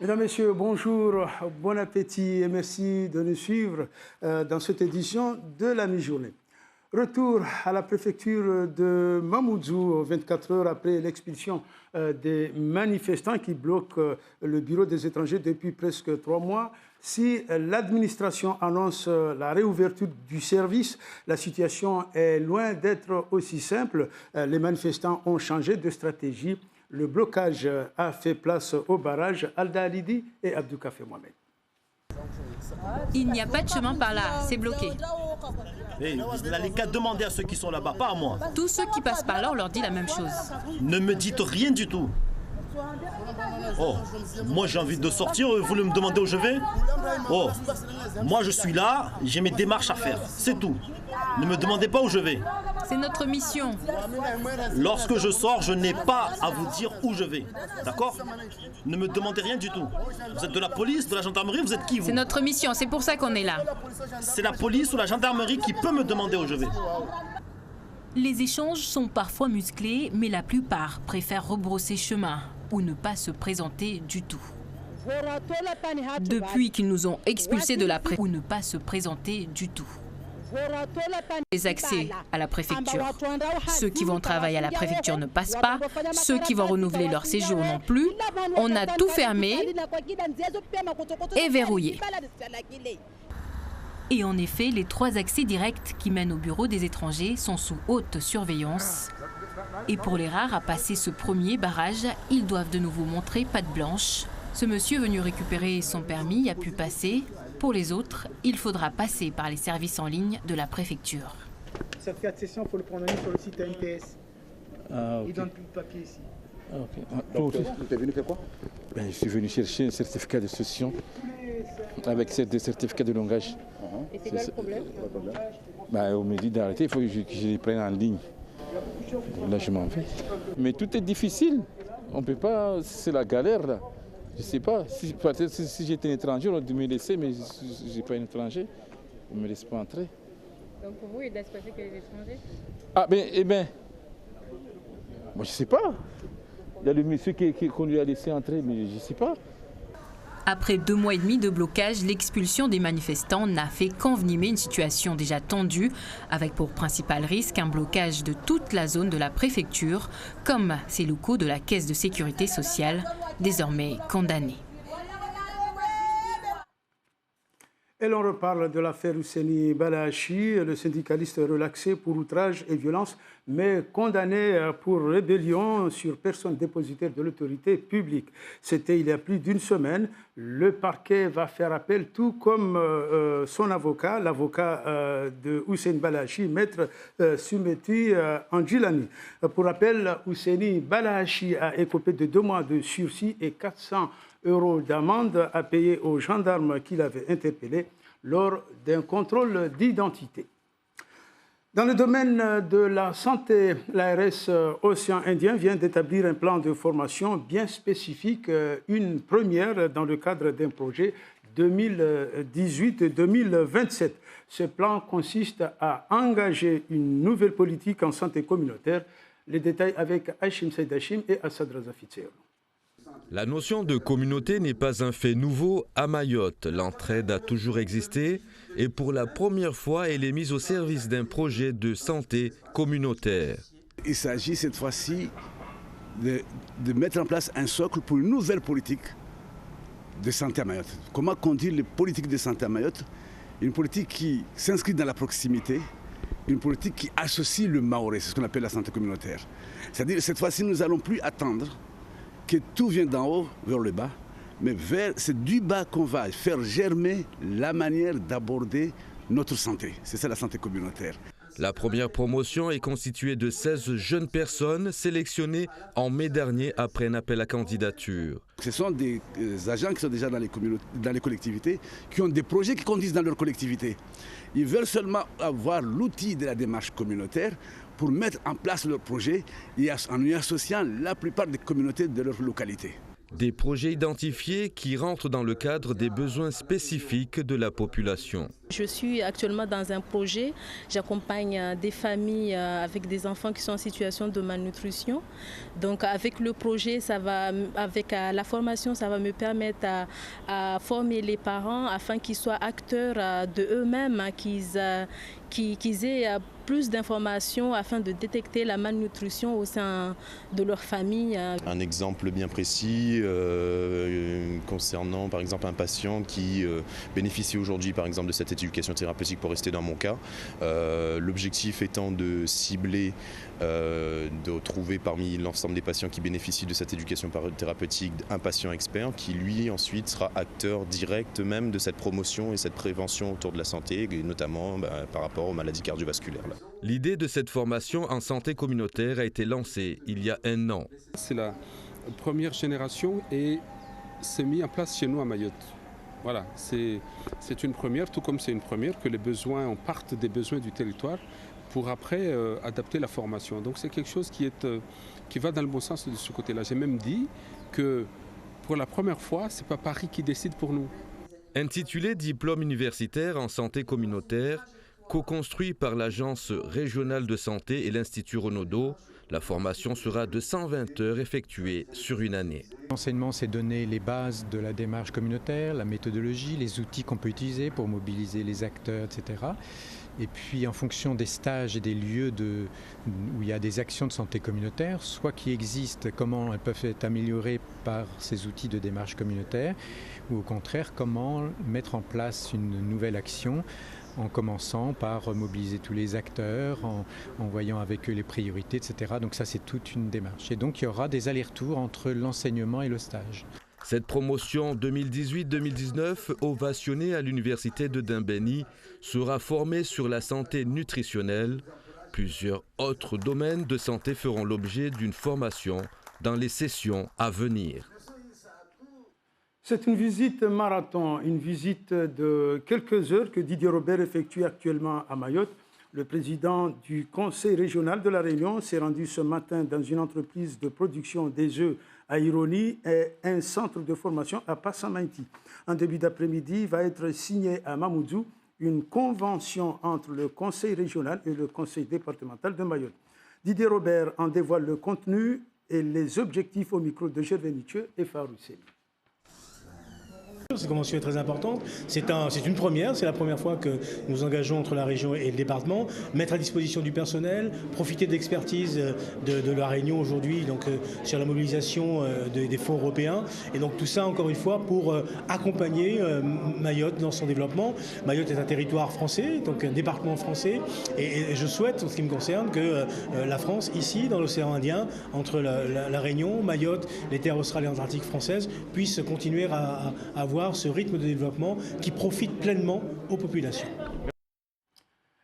Mesdames, Messieurs, bonjour, bon appétit et merci de nous suivre dans cette édition de la mi-journée. Retour à la préfecture de Mamoudzou, 24 heures après l'expulsion des manifestants qui bloquent le bureau des étrangers depuis presque 3 mois. Si l'administration annonce la réouverture du service, la situation est loin d'être aussi simple. Les manifestants ont changé de stratégie. Le blocage a fait place au barrage Alda Alidi et Abdou Kafé Mohamed. Il n'y a pas de chemin par là, c'est bloqué. Hey, vous n'allez qu'à demander à ceux qui sont là-bas, pas à moi. Tous ceux qui passent par là, on leur dit la même chose. Ne me dites rien du tout. Oh, moi j'ai envie de sortir, vous voulez me demander où je vais? Oh, moi je suis là, j'ai mes démarches à faire, c'est tout. Ne me demandez pas où je vais. C'est notre mission. Lorsque je sors, je n'ai pas à vous dire où je vais, d'accord? Ne me demandez rien du tout. Vous êtes de la police, de la gendarmerie, vous êtes qui vous? C'est notre mission, c'est pour ça qu'on est là. C'est la police ou la gendarmerie qui peut me demander où je vais. Les échanges sont parfois musclés, mais la plupart préfèrent rebrousser chemin ou ne pas se présenter du tout. Depuis qu'ils nous ont expulsés de la préfecture, ou ne pas se présenter du tout. Les accès à la préfecture. Ceux qui vont travailler à la préfecture ne passent pas. Ceux qui vont renouveler leur séjour non plus. On a tout fermé et verrouillé. Et en effet, les 3 accès directs qui mènent au bureau des étrangers sont sous haute surveillance. Et pour les rares à passer ce premier barrage, ils doivent de nouveau montrer patte blanche. Ce monsieur venu récupérer son permis a pu passer. Pour les autres, il faudra passer par les services en ligne de la préfecture. Certificat de session, il faut le prendre en ligne sur le site ANPS. Ah, okay. Ils donnent plus de papier ici. Ah, okay. Tu es venu faire quoi? Je suis venu chercher un certificat de session avec des certificats de langage. Et c'est quoi le problème? On me dit d'arrêter, il faut que je les prenne en ligne. Là, je m'en vais. Mais tout est difficile. On ne peut pas, c'est la galère là. Je ne sais pas, si j'étais un étranger, on aurait dû me laisser, mais je ne suis pas un étranger. On ne me laisse pas entrer. Donc pour vous, il doit se passer que les étrangers? Ah moi je ne sais pas. Il y a le monsieur qu'on lui a laissé entrer, mais je ne sais pas. Après 2 mois et demi de blocage, l'expulsion des manifestants n'a fait qu'envenimer une situation déjà tendue, avec pour principal risque un blocage de toute la zone de la préfecture, comme ces locaux de la Caisse de sécurité sociale, désormais condamnés. Et l'on reparle de l'affaire Ousseini Balahachi, le syndicaliste relaxé pour outrage et violence, mais condamné pour rébellion sur personne dépositaire de l'autorité publique. C'était il y a plus d'1 semaine. Le parquet va faire appel, tout comme son avocat, l'avocat de Ousseini Balahachi, maître Soumeti Andjilani. Pour rappel, Ousseini Balahachi a écopé de 2 mois de sursis et 400 € d'amende à payer aux gendarmes qui l'avaient interpellé lors d'un contrôle d'identité. Dans le domaine de la santé, l'ARS Océan Indien vient d'établir un plan de formation bien spécifique, une première dans le cadre d'un projet 2018-2027. Ce plan consiste à engager une nouvelle politique en santé communautaire. Les détails avec Hachim Saïd Hachim et Assad Razafitser. La notion de communauté n'est pas un fait nouveau à Mayotte. L'entraide a toujours existé et pour la première fois, elle est mise au service d'un projet de santé communautaire. Il s'agit cette fois-ci de mettre en place un socle pour une nouvelle politique de santé à Mayotte. Comment conduire les politiques de santé à Mayotte? Une politique qui s'inscrit dans la proximité, une politique qui associe le Maoré, c'est ce qu'on appelle la santé communautaire. C'est-à-dire que cette fois-ci, nous n'allons plus attendre que tout vient d'en haut vers le bas, mais c'est du bas qu'on va faire germer la manière d'aborder notre santé. C'est ça la santé communautaire. La première promotion est constituée de 16 jeunes personnes sélectionnées en mai dernier après un appel à candidature. Ce sont des agents qui sont déjà dans les collectivités, qui ont des projets qui conduisent dans leur collectivité. Ils veulent seulement avoir l'outil de la démarche communautaire pour mettre en place leur projet et en y associant la plupart des communautés de leur localité. Des projets identifiés qui rentrent dans le cadre des besoins spécifiques de la population. Je suis actuellement dans un projet, j'accompagne des familles avec des enfants qui sont en situation de malnutrition. Donc avec le projet, avec la formation, ça va me permettre à former les parents afin qu'ils soient acteurs de eux-mêmes, qu'ils aient plus d'informations afin de détecter la malnutrition au sein de leur famille. Un exemple bien précis concernant par exemple un patient qui bénéficie aujourd'hui par exemple de cette éducation thérapeutique pour rester dans mon cas. L'objectif étant de cibler, de trouver parmi l'ensemble des patients qui bénéficient de cette éducation thérapeutique un patient expert qui lui ensuite sera acteur direct même de cette promotion et cette prévention autour de la santé et notamment par rapport aux maladies cardiovasculaires. L'idée de cette formation en santé communautaire a été lancée il y a 1 an. C'est la première génération et c'est mis en place chez nous à Mayotte. Voilà, c'est une première, tout comme c'est une première que on parte des besoins du territoire pour après adapter la formation. Donc c'est quelque chose qui va dans le bon sens de ce côté-là. J'ai même dit que pour la première fois, ce n'est pas Paris qui décide pour nous. Intitulé Diplôme universitaire en santé communautaire, co-construit par l'Agence régionale de santé et l'Institut Renaudot, la formation sera de 120 heures effectuées sur 1 année. L'enseignement, c'est donner les bases de la démarche communautaire, la méthodologie, les outils qu'on peut utiliser pour mobiliser les acteurs, etc. Et puis en fonction des stages et des lieux où il y a des actions de santé communautaire, soit qui existent, comment elles peuvent être améliorées par ces outils de démarche communautaire, ou au contraire, comment mettre en place une nouvelle action en commençant par mobiliser tous les acteurs, en voyant avec eux les priorités, etc. Donc ça, c'est toute une démarche. Et donc il y aura des allers-retours entre l'enseignement et le stage. Cette promotion 2018-2019, ovationnée à l'université de Dimbéni, sera formée sur la santé nutritionnelle. Plusieurs autres domaines de santé feront l'objet d'une formation dans les sessions à venir. C'est une visite marathon, une visite de quelques heures que Didier Robert effectue actuellement à Mayotte. Le président du Conseil régional de la Réunion s'est rendu ce matin dans une entreprise de production des œufs à Ironi et un centre de formation à Passamainti. En début d'après-midi, va être signée à Mamoudzou une convention entre le Conseil régional et le Conseil départemental de Mayotte. Didier Robert en dévoile le contenu et les objectifs au micro de Gervais Nitcheux et Farou Seni. Cette convention est très importante. C'est une première, c'est la première fois que nous engageons entre la région et le département, mettre à disposition du personnel, profiter de l'expertise de la Réunion aujourd'hui sur la mobilisation des fonds européens. Et donc tout ça, encore une fois, pour accompagner Mayotte dans son développement. Mayotte est un territoire français, donc un département français. Et je souhaite, en ce qui me concerne, que la France, ici, dans l'océan Indien, entre la Réunion, Mayotte, les terres australes et antarctiques françaises, puisse continuer à avoir ce rythme de développement qui profite pleinement aux populations.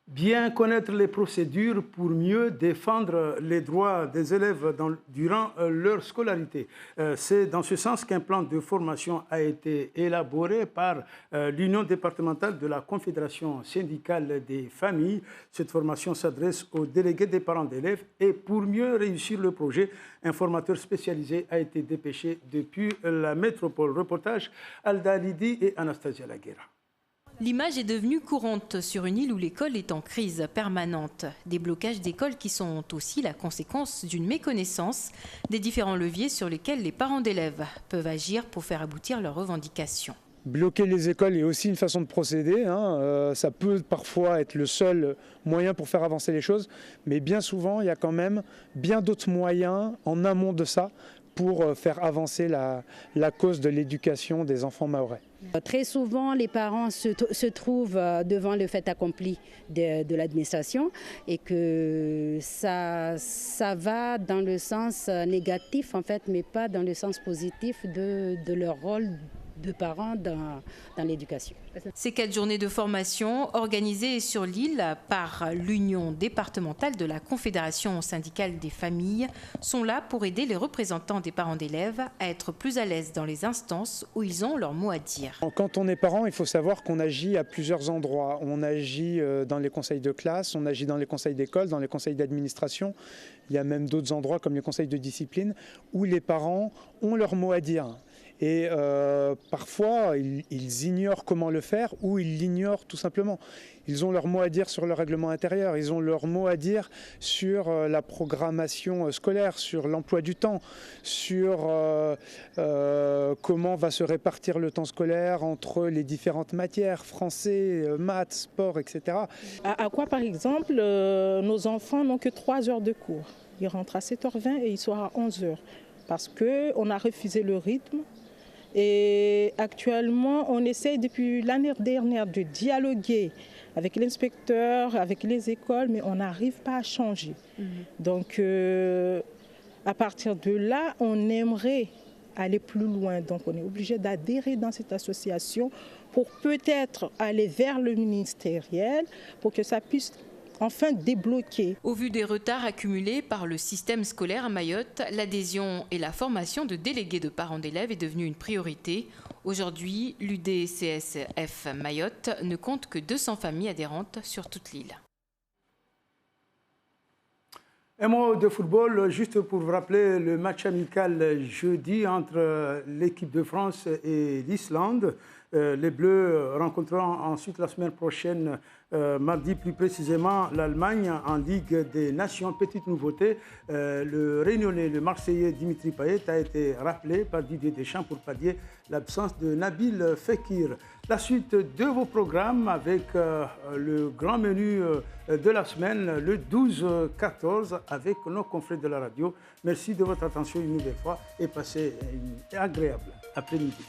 Bien connaître les procédures pour mieux défendre les droits des élèves durant leur scolarité. C'est dans ce sens qu'un plan de formation a été élaboré par l'Union départementale de la Confédération syndicale des familles. Cette formation s'adresse aux délégués des parents d'élèves et pour mieux réussir le projet, un formateur spécialisé a été dépêché depuis la métropole. Reportage Alda Lidi et Anastasia Laguera. L'image est devenue courante sur une île où l'école est en crise permanente. Des blocages d'écoles qui sont aussi la conséquence d'une méconnaissance des différents leviers sur lesquels les parents d'élèves peuvent agir pour faire aboutir leurs revendications. Bloquer les écoles est aussi une façon de procéder. Ça peut parfois être le seul moyen pour faire avancer les choses, mais bien souvent, il y a quand même bien d'autres moyens en amont de ça pour faire avancer la cause de l'éducation des enfants mahorais. Très souvent, les parents se trouvent devant le fait accompli de l'administration et que ça va dans le sens négatif, en fait, mais pas dans le sens positif de leur rôle de parents dans l'éducation. Ces 4 journées de formation organisées sur l'île par l'Union départementale de la Confédération syndicale des familles sont là pour aider les représentants des parents d'élèves à être plus à l'aise dans les instances où ils ont leur mot à dire. Quand on est parent, il faut savoir qu'on agit à plusieurs endroits. On agit dans les conseils de classe, on agit dans les conseils d'école, dans les conseils d'administration. Il y a même d'autres endroits comme les conseils de discipline où les parents ont leur mot à dire. Et parfois, ils ignorent comment le faire ou ils l'ignorent tout simplement. Ils ont leur mot à dire sur le règlement intérieur, ils ont leur mot à dire sur la programmation scolaire, sur l'emploi du temps, sur comment va se répartir le temps scolaire entre les différentes matières, français, maths, sport, etc. À quoi, par exemple, nos enfants n'ont que 3 heures de cours. Ils rentrent à 7h20 et ils sortent à 11h parce qu'on a refusé le rythme. Et actuellement, on essaye depuis l'année dernière de dialoguer avec l'inspecteur, avec les écoles, mais on n'arrive pas à changer. Donc, à partir de là, on aimerait aller plus loin. Donc, on est obligé d'adhérer dans cette association pour peut-être aller vers le ministériel pour que ça puisse enfin débloquer. Au vu des retards accumulés par le système scolaire à Mayotte, l'adhésion et la formation de délégués de parents d'élèves est devenue une priorité. Aujourd'hui, l'UDCSF Mayotte ne compte que 200 familles adhérentes sur toute l'île. Un mot de football, juste pour vous rappeler le match amical jeudi entre l'équipe de France et l'Islande. Les Bleus rencontreront ensuite la semaine prochaine, mardi plus précisément, l'Allemagne en Ligue des Nations. Petite nouveauté, le Réunionnais, le Marseillais Dimitri Payet a été rappelé par Didier Deschamps pour pallier l'absence de Nabil Fekir. La suite de vos programmes avec le grand menu de la semaine, le 12-14, avec nos confrères de la radio. Merci de votre attention une nouvelle fois et passez une agréable après-midi.